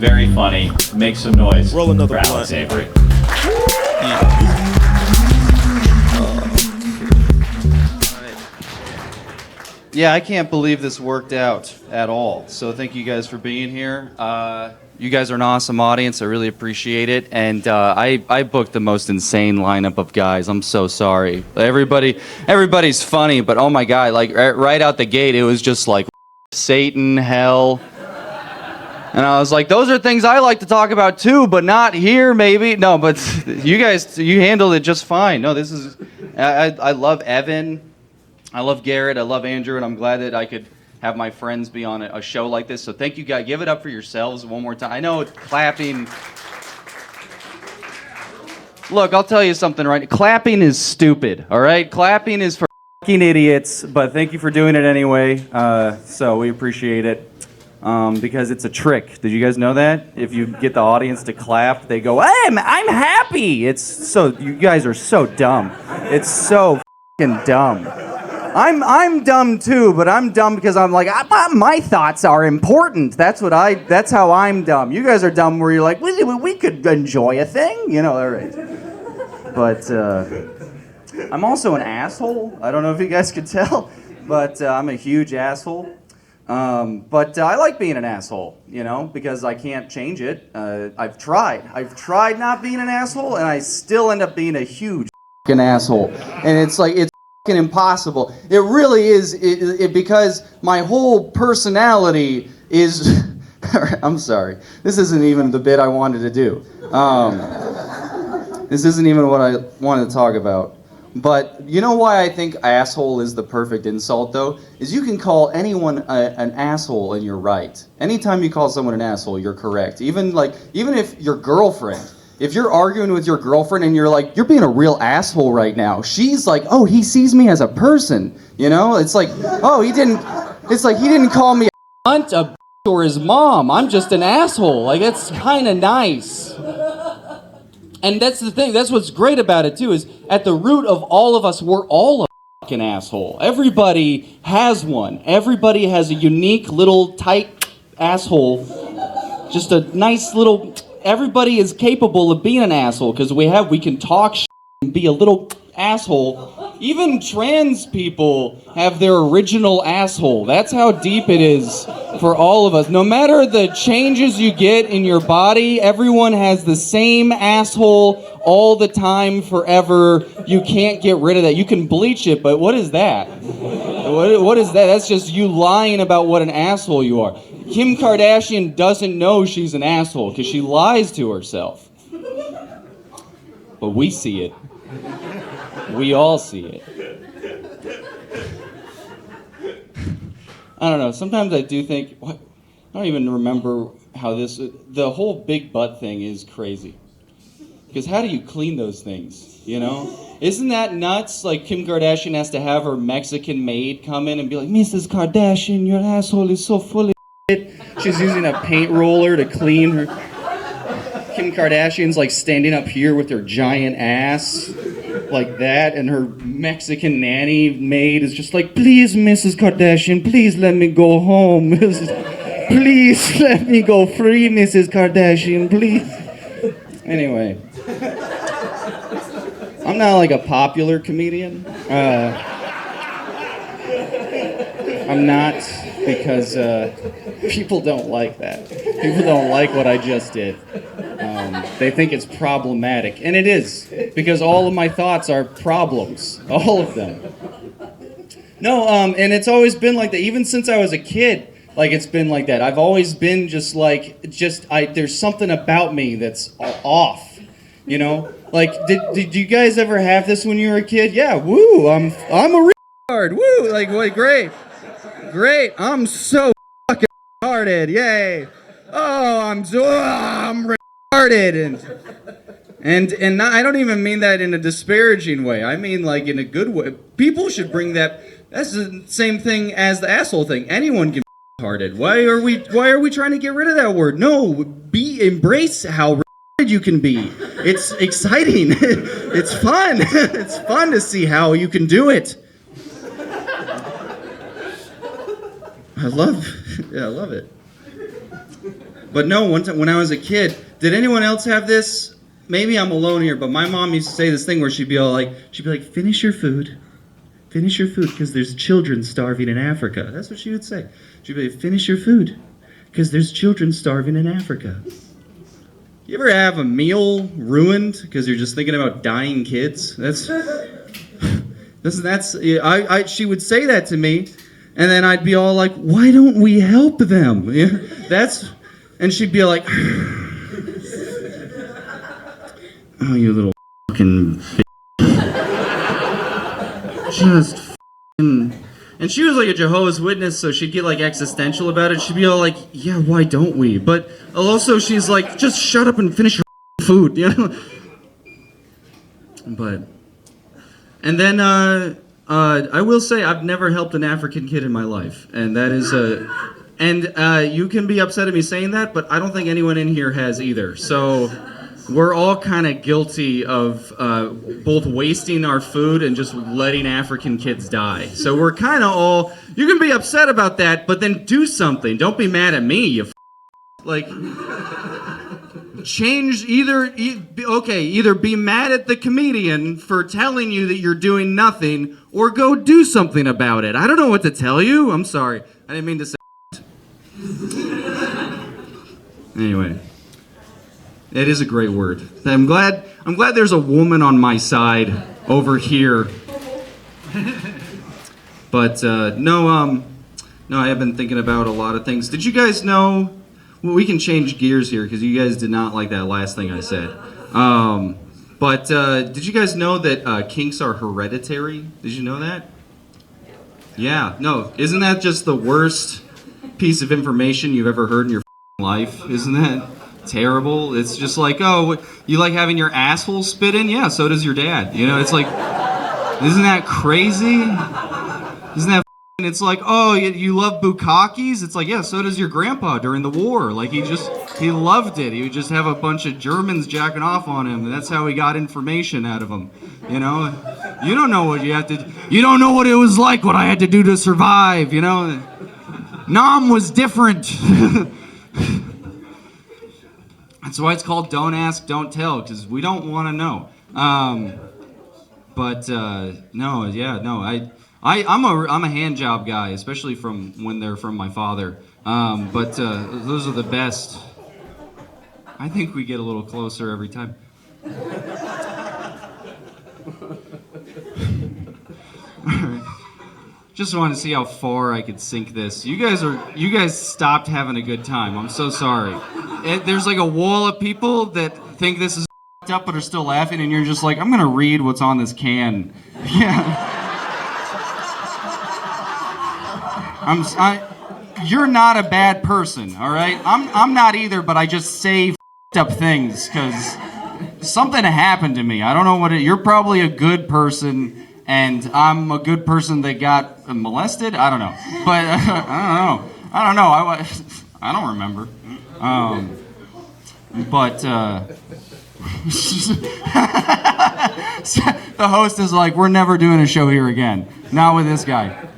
Very funny. Make some noise Roll another for Alex blunt. Avery. Yeah, I can't believe this worked out at all. So thank you guys for being here. You guys are an awesome audience. I really appreciate it. And I booked the most insane lineup of guys. I'm so sorry. Everybody's funny, but oh my God, like right out the gate, it was just like Satan, hell. And I was like, those are things I like to talk about too, but not here, maybe. No, but you guys, you handled it just fine. No, this is, I love Evan. I love Garrett. I love Andrew, and I'm glad that I could have my friends be on a show like this. So thank you guys. Give it up for yourselves one more time. I know clapping. Look, I'll tell you something right. Clapping is stupid, all right? Clapping is for fucking idiots, but thank you for doing it anyway. So we appreciate it. Because it's a trick. Did you guys know that? If you get the audience to clap, they go, hey, I'm happy. It's so, you guys are so dumb. It's so fucking dumb. I'm dumb too, but I'm dumb because I'm like, my thoughts are important. That's how I'm dumb. You guys are dumb where you're like, we could enjoy a thing, you know, all right. But I'm also an asshole. I don't know if you guys could tell, but I'm a huge asshole. But I like being an asshole, you know, because I can't change it. I've tried not being an asshole, and I still end up being a huge fucking asshole. And it's like, it's fucking impossible. It really is, because my whole personality is, I'm sorry, this isn't even the bit I wanted to do. This isn't even what I wanted to talk about. But you know why I think asshole is the perfect insult, though? Is you can call anyone an asshole and you're right. Anytime you call someone an asshole, you're correct. Even if your girlfriend, if you're arguing with your girlfriend and you're like, you're being a real asshole right now, she's like, oh, he sees me as a person. You know? It's like, oh, he didn't call me a cunt, a or his mom. I'm just an asshole. Like, it's kind of nice. And that's the thing, that's what's great about it too, is at the root of all of us, we're all a fucking asshole. Everybody has one. Everybody has a unique little tight asshole. Just a nice little, everybody is capable of being an asshole because we can talk shit and be a little asshole. Even trans people have their original asshole. That's how deep it is for all of us. No matter the changes you get in your body, everyone has the same asshole all the time, forever. You can't get rid of that. You can bleach it, but what is that? What is that? That's just you lying about what an asshole you are. Kim Kardashian doesn't know she's an asshole because she lies to herself. But we see it. We all see it. I don't know. Sometimes I do think, I don't even remember how the whole big butt thing is crazy. Because how do you clean those things, you know? Isn't that nuts? Like Kim Kardashian has to have her Mexican maid come in and be like, Mrs. Kardashian, your asshole is so full of shit. She's using a paint roller to clean her. Kim Kardashian's like standing up here with her giant ass. Like that, and her Mexican nanny maid is just like, please, Mrs. Kardashian, please let me go home. Please let me go free, Mrs. Kardashian, please. Anyway, I'm not like a popular comedian. I'm not, because people don't like that. People don't like what I just did. They think it's problematic, and it is, because all of my thoughts are problems, all of them. No, and it's always been like that, even since I was a kid. Like, it's been like that. I've always been there's something about me that's off, you know? Like, did you guys ever have this when you were a kid? Yeah, woo, I'm a retard, woo, like, what, great, I'm so fucking retarded, yay. Oh, I'm retarded, and not, I don't even mean that in a disparaging way. I mean like in a good way. People should bring that. That's the same thing as the asshole thing. Anyone can be retarded. Why are we trying to get rid of that word? No, embrace how retarded you can be. It's exciting. It's fun. It's fun to see how you can do it. I love it. But no, one time when I was a kid, did anyone else have this? Maybe I'm alone here, but my mom used to say this thing where she'd be like, finish your food, because there's children starving in Africa. That's what she would say. She'd be like, finish your food, because there's children starving in Africa. You ever have a meal ruined because you're just thinking about dying kids? She would say that to me, and then I'd be all like, why don't we help them? Yeah, and she'd be like, oh, you little fucking just fucking. And she was like a Jehovah's Witness, so she'd get like existential about it. She'd be all like, yeah, why don't we? But also she's like, just shut up and finish your food, you know? And then I will say I've never helped an African kid in my life. And that is you can be upset at me saying that, but I don't think anyone in here has either. So we're all kind of guilty of both wasting our food and just letting African kids die. So we're kind of all, you can be upset about that, but then do something. Don't be mad at me, you like, change either be mad at the comedian for telling you that you're doing nothing, or go do something about it. I don't know what to tell you. I'm sorry. I didn't mean to say Anyway. It is a great word. I'm glad there's a woman on my side over here. But no, I have been thinking about a lot of things. Did you guys know? Well, we can change gears here because you guys did not like that last thing I said. But did you guys know that kinks are hereditary? Did you know that? Yeah. No. Isn't that just the worst piece of information you've ever heard in your life? Isn't that terrible? It's just like, oh, you like having your asshole spit in? Yeah, so does your dad. You know, it's like, isn't that crazy? Isn't that it's like, oh, you love bukkakis? It's like, yeah, so does your grandpa during the war. Like, he loved it. He would just have a bunch of Germans jacking off on him, and that's how he got information out of them. You know? You don't know what you don't know what it was like, what I had to do to survive, you know? Nam was different. That's why it's called Don't Ask, Don't Tell, because we don't want to know. I'm a hand job guy, especially from when they're from my father. Those are the best. I think we get a little closer every time. Just wanted to see how far I could sink this. You guys stopped having a good time. I'm so sorry. There's like a wall of people that think this is up but are still laughing, and you're just like, I'm gonna read what's on this can. Yeah. You're not a bad person, all right? I'm not either, but I just say up things because something happened to me. I don't know what you're probably a good person, and I'm a good person that got molested. I don't know, but I don't know. I don't remember. The host is like, we're never doing a show here again. Not with this guy.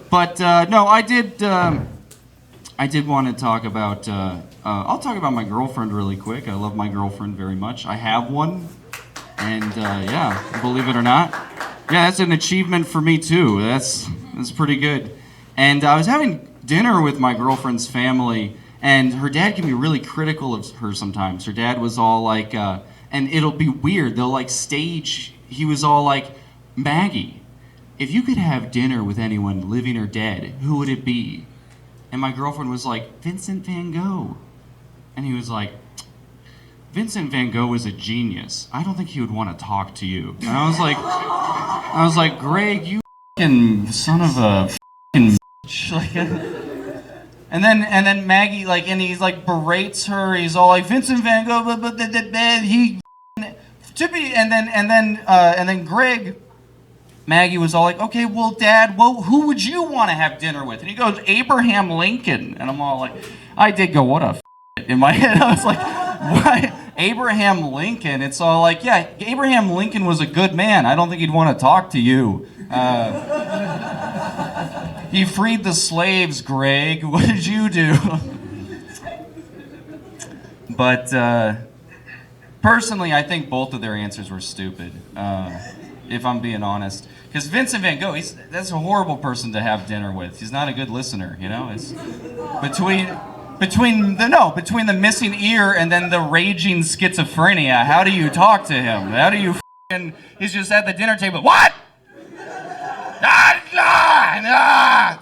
But no, I did want to talk about. I'll talk about my girlfriend really quick. I love my girlfriend very much. I have one, and yeah, believe it or not, yeah, that's an achievement for me too. That's pretty good. And I was having dinner with my girlfriend's family, and her dad can be really critical of her sometimes. Her dad was all like, and it'll be weird. They'll like stage. He was all like, Maggie, if you could have dinner with anyone, living or dead, who would it be? And my girlfriend was like, Vincent van Gogh. And he was like, Vincent van Gogh was a genius. I don't think he would want to talk to you. And I was like, Greg, you fucking son of a fucking bitch. Like, and then Maggie, like, and he's like berates her. He's all like, Vincent van Gogh, he, and then Greg. Maggie was all like, okay, well, Dad, well, who would you want to have dinner with? And he goes, Abraham Lincoln. And I'm all like, I did go, what a in my head. I was like, what? Abraham Lincoln? It's all like, yeah, Abraham Lincoln was a good man. I don't think he'd want to talk to you. He freed the slaves, Greg. What did you do? But personally, I think both of their answers were stupid, if I'm being honest. Because Vincent Van Gogh, that's a horrible person to have dinner with. He's not a good listener, you know? It's between the missing ear and then the raging schizophrenia. How do you talk to him? How do you he's just at the dinner table. What?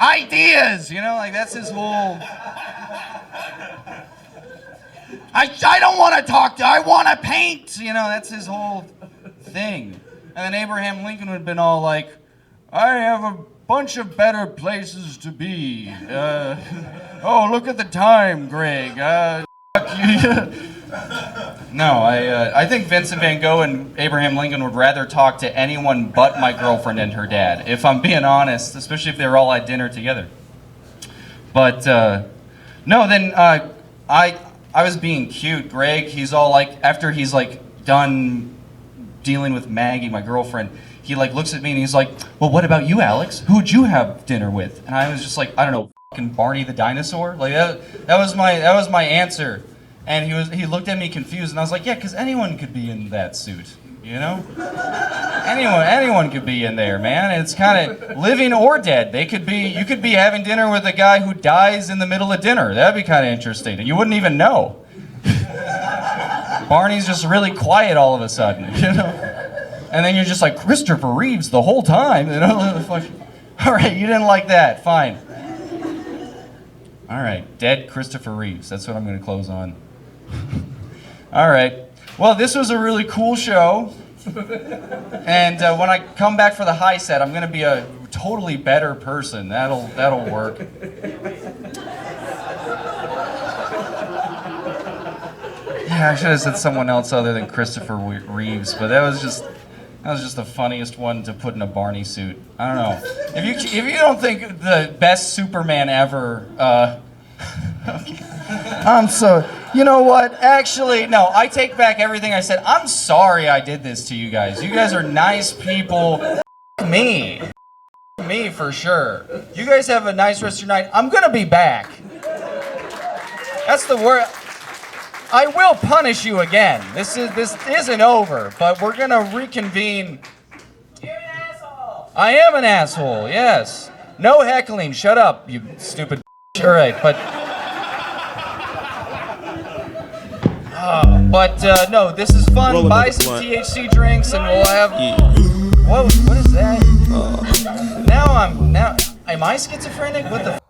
Ideas, you know, like that's his whole. I don't want to talk to. I want to paint. You know, that's his whole thing. And then Abraham Lincoln would have been all like, I have a bunch of better places to be. Oh, look at the time, Greg. No, I think Vincent Van Gogh and Abraham Lincoln would rather talk to anyone but my girlfriend and her dad, if I'm being honest, especially if they were all at dinner together. But, no, then I was being cute. Greg, he's all like, after he's like done dealing with Maggie, my girlfriend, he like looks at me and he's like, well, what about you, Alex? Who'd you have dinner with? And I was just like, I don't know, fucking Barney the dinosaur? Like that was my answer. And he looked at me confused and I was like, yeah, because anyone could be in that suit, you know? Anyone could be in there, man. It's kind of living or dead. You could be having dinner with a guy who dies in the middle of dinner. That'd be kind of interesting. And you wouldn't even know. Barney's just really quiet all of a sudden, you know? And then you're just like, Christopher Reeves the whole time, you know? All right, you didn't like that, fine. All right, dead Christopher Reeves. That's what I'm going to close on. All right. Well, this was a really cool show. And when I come back for the high set, I'm going to be a totally better person. That'll work. Yeah, I should have said someone else other than Christopher Reeves, but that was just the funniest one to put in a Barney suit. I don't know. If you don't think the best Superman ever, I'm so. You know what? Actually, no. I take back everything I said. I'm sorry I did this to you guys. You guys are nice people. Me for sure. You guys have a nice rest of your night. I'm gonna be back. That's the word. I will punish you again. This isn't over, but we're gonna reconvene. You're an asshole. I am an asshole. Yes. No heckling. Shut up, you stupid. All right, but no, this is fun. Rolling Buy with the some blunt. THC drinks, and we'll have. Yeah. Whoa, what is that? Now am I schizophrenic? What the?